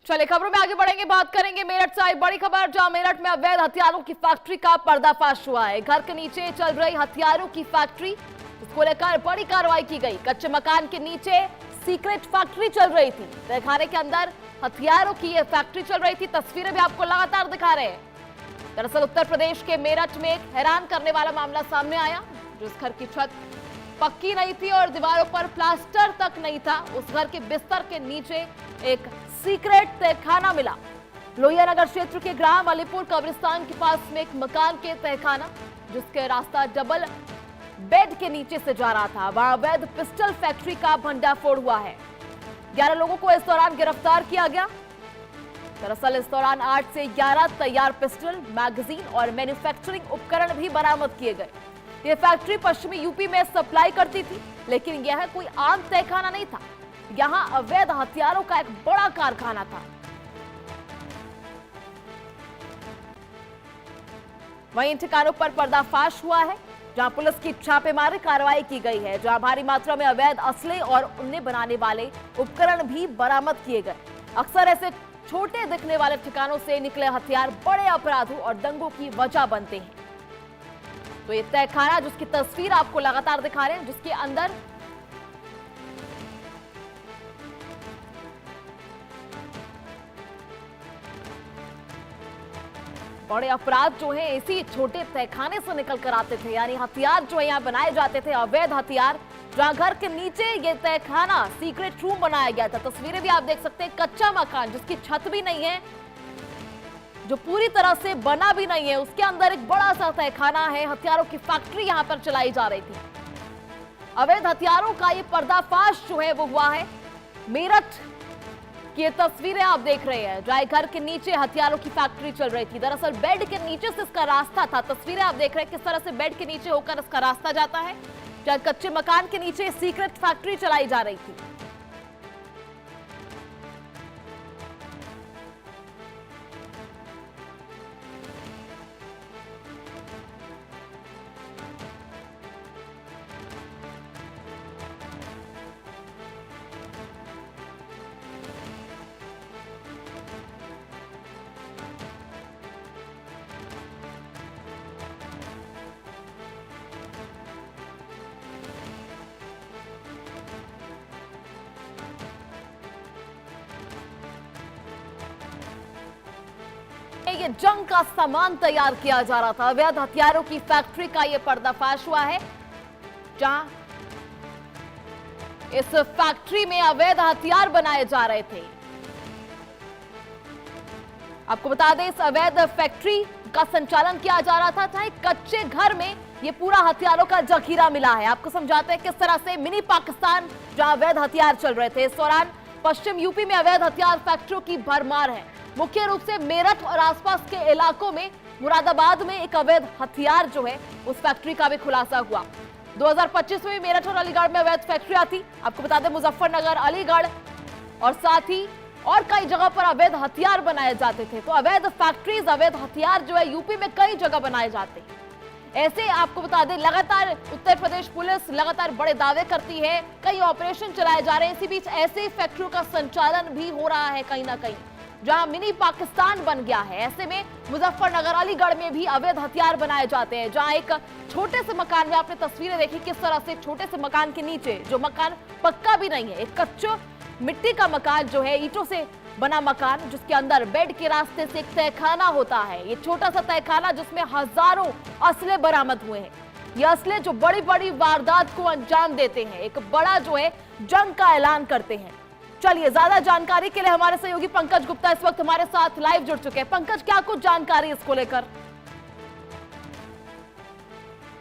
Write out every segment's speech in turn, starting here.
चलिए खबरों में आगे बढ़ेंगे, बात करेंगे मेरठ से आई बड़ी खबर, जहां मेरठ में अवैध हथियारों की फैक्ट्री का पर्दाफाश हुआ है। घर के नीचे चल रही हथियारों की फैक्ट्री, इसको लेकर बड़ी कार्रवाई की गई। कच्चे मकान के नीचे सीक्रेट फैक्ट्री चल रही थी, तहखाने के अंदर हथियारों की यह फैक्ट्री चल रही थी। तस्वीरें भी आपको लगातार दिखा रहे हैं। दरअसल उत्तर प्रदेश के मेरठ में एक हैरान करने वाला मामला सामने आया। जिस घर की छत पक्की नहीं थी और दीवारों पर प्लास्टर तक नहीं था, उस घर के बिस्तर के नीचे एक सीक्रेट तहखाना मिला। लोहियानगर क्षेत्र के ग्राम अलीपुर कब्रिस्तान के पास में एक मकान के तहखाना, जिसके रास्ता डबल बेड के नीचे से जा रहा था, वहां अवैध पिस्टल फैक्ट्री का भंडाफोड़ हुआ है। 11 लोगों को इस दौरान गिरफ्तार किया गया। दरअसल इस दौरान 8 से 11 तैयार पिस्टल, मैगजीन और मैन्युफैक्चरिंग उपकरण भी बरामद किए गए। यह फैक्ट्री पश्चिमी यूपी में सप्लाई करती थी, लेकिन यह कोई आम तहखाना नहीं था, यहां अवैध हथियारों का एक बड़ा कारखाना था। वहीं इन ठिकानों पर पर्दाफाश हुआ है, जहां पुलिस की छापेमारी कार्रवाई की गई है, जहां भारी मात्रा में अवैध असले और उन्हें बनाने वाले उपकरण भी बरामद किए गए। अक्सर ऐसे छोटे दिखने वाले ठिकानों से निकले हथियार बड़े अपराधों और दंगों की वजह बनते हैं। तो ये तहखाना, जिसकी तस्वीर आपको लगातार दिखा रहे हैं, जिसके अंदर बड़े अपराध जो है इसी छोटे तहखाने से निकल कर आते थे, यानी हथियार जो है यहाँ बनाए जाते थे, अवैध हथियार, जहां घर के नीचे ये तहखाना सीक्रेट रूम बनाया गया था। तस्वीरें भी आप देख सकते हैं, कच्चा मकान जिसकी छत भी नहीं है, जो पूरी तरह से बना भी नहीं है, उसके अंदर एक बड़ा सा तहखाना है। हथियारों की फैक्ट्री यहां पर चलाई जा रही थी। अवैध हथियारों का ये पर्दाफाश जो है वो हुआ है। मेरठ की ये तस्वीरें आप देख रहे हैं, जहां घर के नीचे हथियारों की फैक्ट्री चल रही थी। दरअसल बेड के नीचे से इसका रास्ता था। तस्वीरें आप देख रहे हैं किस तरह से बेड के नीचे होकर इसका रास्ता जाता है, जहां कच्चे मकान के नीचे सीक्रेट फैक्ट्री चलाई जा रही थी। ये जंग का सामान तैयार किया जा रहा था। अवैध हथियारों की फैक्ट्री का ये पर्दाफाश हुआ है, जहां इस फैक्ट्री में अवैध हथियार बनाए जा रहे थे। आपको बता दें, इस अवैध फैक्ट्री का संचालन किया जा रहा था, जहां एक कच्चे घर में ये पूरा हथियारों का जखीरा मिला है। आपको समझाते हैं किस तरह से मिनी पाकिस्तान जहां अवैध हथियार चल रहे थे। इस दौरान पश्चिम यूपी में अवैध हथियार फैक्ट्रियों की भरमार है। मुख्य रूप से मेरठ और आसपास के इलाकों में, मुरादाबाद में एक अवैध हथियार जो है उस फैक्ट्री का भी खुलासा हुआ। 2025 में मेरठ और अलीगढ़ में अवैध फैक्ट्रियां थी। आपको बता दें, मुजफ्फरनगर, अलीगढ़ और साथ ही और कई जगह पर अवैध हथियार बनाए जाते थे। तो अवैध फैक्ट्रीज, अवैध हथियार जो है यूपी में कई जगह बनाए जाते हैं। ऐसे आपको बता दें, लगातार उत्तर प्रदेश पुलिस लगातार बड़े दावे करती है, कई ऑपरेशन चलाए जा रहे हैं। इसी बीच ऐसे फैक्ट्रियों का संचालन भी हो रहा है कहीं ना कहीं, जहां मिनी पाकिस्तान बन गया है। ऐसे में मुजफ्फरनगर, अलीगढ़ में भी अवैध हथियार बनाए जाते हैं, जहां एक छोटे से मकान में आपने तस्वीरें देखी किस तरह से छोटे से मकान के नीचे, जो मकान पक्का भी नहीं है, एक कच्चा मिट्टी का मकान जो है, ईंटों से बना मकान, जिसके अंदर बेड के रास्ते से एक तहखाना होता है। ये छोटा सा तहखाना जिसमें हजारों असले बरामद हुए हैं। ये असले जो बड़ी बड़ी वारदात को अंजाम देते हैं, एक बड़ा जो है जंग का ऐलान करते हैं। चलिए, ज्यादा जानकारी के लिए हमारे सहयोगी पंकज गुप्ता इस वक्त हमारे साथ लाइव जुड़ चुके हैं। पंकज, क्या कुछ जानकारी इसको लेकर?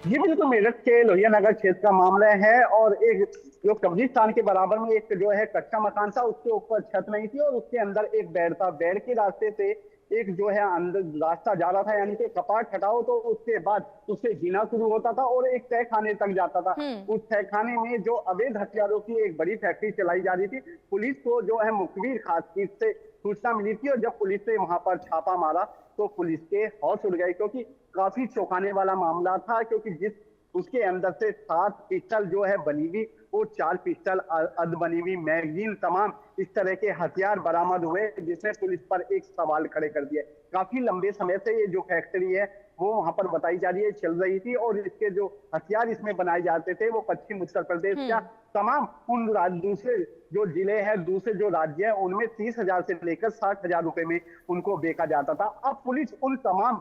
ये बिल्कुल मेरठ के लोहियानगर क्षेत्र का मामला है और एक जो कब्रिस्तान के बराबर में एक जो है कच्चा मकान था, उसके ऊपर छत नहीं थी और उसके अंदर एक बेड था। बेड के रास्ते से एक जो है अंदर रास्ता जा रहा था, यानी कि कपाट हटाओ तो उसके बाद उससे जीना शुरू होता था और एक तहखाने तक जाता था। उस तहखाने में जो अवैध हथियारों की एक बड़ी फैक्ट्री चलाई जा रही थी। पुलिस को जो है मुखबिर खास से सूचना मिली थी और जब पुलिस ने वहां पर छापा मारा तो पुलिस के होश उड़ गए, क्योंकि काफी चौंकाने वाला मामला था। क्योंकि जिस उसके अंदर से 7 पिस्टल जो है बनी हुई और 4 पिस्टल अध बनी हुई मैगजीन, तमाम इस तरह के हथियार बरामद हुए, जिसने पुलिस पर एक सवाल खड़े कर दिए। काफी लंबे समय से ये जो फैक्ट्री है वो वहां पर बताई जा रही है चल रही थी, और इसके जो हथियार इसमें बनाए जाते थे वो पश्चिम उत्तर प्रदेश का तमाम उन दूसरे जो जिले हैं, दूसरे जो राज्य हैं, उनमें 30,000 से लेकर 60,000 रुपए में उनको बेचा जाता था। अब पुलिस उन तमाम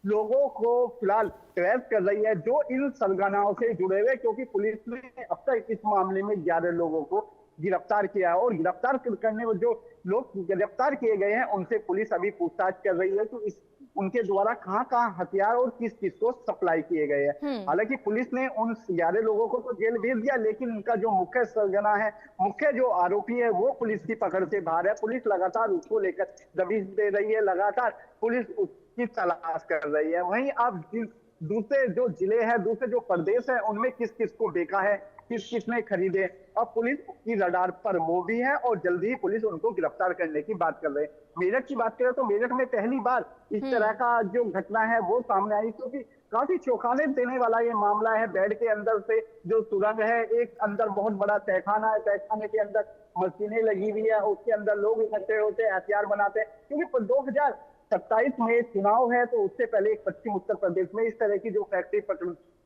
लोगों को फिलहाल ट्रेस कर रही है जो इन सरगनाओं से जुड़े हुए, क्योंकि पुलिस ने अब तक इस मामले में 11 लोगों को गिरफ्तार किया है, और गिरफ्तार करने में जो लोग गिरफ्तार किए गए हैं उनसे पुलिस अभी पूछताछ कर रही है कि उनके द्वारा कहां हथियार और किस किस को सप्लाई किए गए हैं। हालांकि पुलिस ने उन 11 लोगों को तो जेल भेज दिया, लेकिन उनका जो मुख्य सरगना है, मुख्य जो आरोपी है, वो पुलिस की पकड़ से बाहर है। पुलिस लगातार उसको लेकर दबिश दे रही है, लगातार पुलिस उसकी तलाश कर रही है। वहीं अब दूसरे जो जिले हैं, दूसरे जो प्रदेश है, उनमें किस किस को बेचा है, किस किसने खरीदे, अब पुलिस की रडार पर वो भी है, और जल्दी ही पुलिस उनको गिरफ्तार करने की बात कर रहे हैं। मेरठ की बात करें तो मेरठ में पहली बार इस तरह का जो घटना है वो सामने आई, क्योंकि काफी चौंकाने देने वाला ये मामला है। बेड के अंदर से जो सुरंग है, एक अंदर बहुत बड़ा तहखाना है, तहखाने के अंदर मशीनें लगी हुई है, उसके अंदर लोग इकट्ठे होते हैं, हथियार बनाते हैं, क्योंकि 2027 में चुनाव है, तो उससे पहले एक पश्चिम उत्तर प्रदेश में इस तरह की जो फैक्ट्री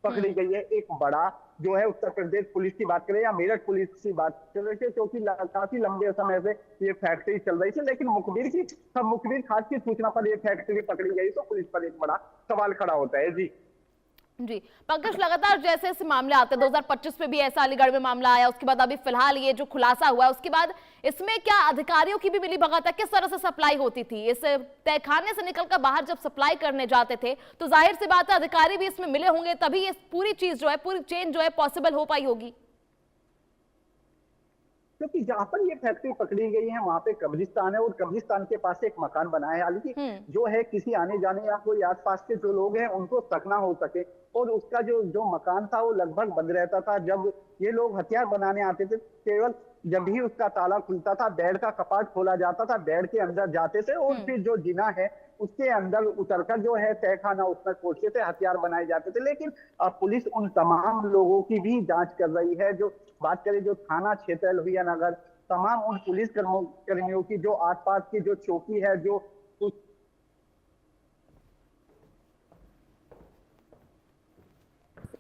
पकड़ी गई है, एक बड़ा जो है उत्तर प्रदेश पुलिस की बात करें या मेरठ पुलिस की बात करें, क्योंकि काफी लंबे समय से ये फैक्ट्री चल रही थी, लेकिन मुखबिर खास की सूचना पर ये फैक्ट्री पकड़ी गई तो पुलिस पर एक बड़ा सवाल खड़ा होता है। जी पंकज, लगातार जैसे ऐसे मामले आते हैं, 2025 में भी ऐसा अलीगढ़ में मामला आया, उसके बाद अभी फिलहाल ये जो खुलासा हुआ है, उसके बाद इसमें क्या अधिकारियों की भी मिली भगत है? किस तरह से सप्लाई होती थी? इस तहखाने से निकलकर बाहर जब सप्लाई करने जाते थे तो जाहिर सी बात है अधिकारी भी इसमें मिले होंगे, तभी ये पूरी चीज जो है, पूरी चेन जो है पॉसिबल हो पाई होगी। क्योंकि जहां पर ये फैक्ट्री पकड़ी गई है वहां पे कब्रिस्तान है, और कब्रिस्तान के पास एक मकान बना है, हालांकि जो है किसी आने जाने या कोई आसपास के जो लोग हैं उनको शक ना हो सके, और उसका जो मकान था वो लगभग बंद रहता था। जब ये लोग हथियार बनाने आते थे, केवल जब ही उसका ताला खुलता था, बेड का कपाट खोला जाता था, बेड के अंदर जाते थे, और फिर जो जिना है उसके अंदर उतरकर जो है तहखाना उसमें पहुंचते थे, हथियार बनाए जाते थे। लेकिन अब पुलिस उन तमाम लोगों की भी जांच कर रही है। जो बात करें जो थाना क्षेत्र लोहिया नगर, तमाम उन पुलिस कर्मियों की जो आसपास की जो चौकी है, जो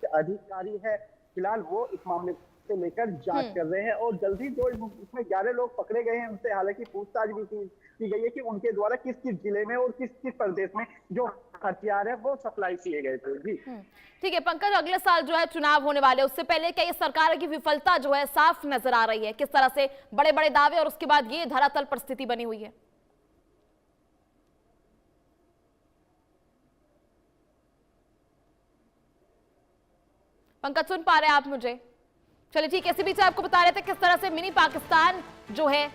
अधिकारी है, फिलहाल वो इस मामले को लेकर जांच कर रहे हैं, और जल्दी जो इसमें 11 लोग पकड़े गए हैं उनसे हालांकि पूछताछ भी की गई है कि उनके द्वारा किस किस जिले में और किस किस प्रदेश में जो हथियार है वो सप्लाई किए गए थे। जी ठीक है पंकज, अगले साल जो है चुनाव होने वाले, उससे पहले क्या ये सरकार की विफलता जो है साफ नजर आ रही है? किस तरह से बड़े बड़े दावे और उसके बाद ये धरातल पर स्थिति बनी हुई है? पंकज सुन पा रहे हैं आप मुझे? चलिए ठीक है, इसी बीच आपको बता रहे थे किस तरह से मिनी पाकिस्तान जो है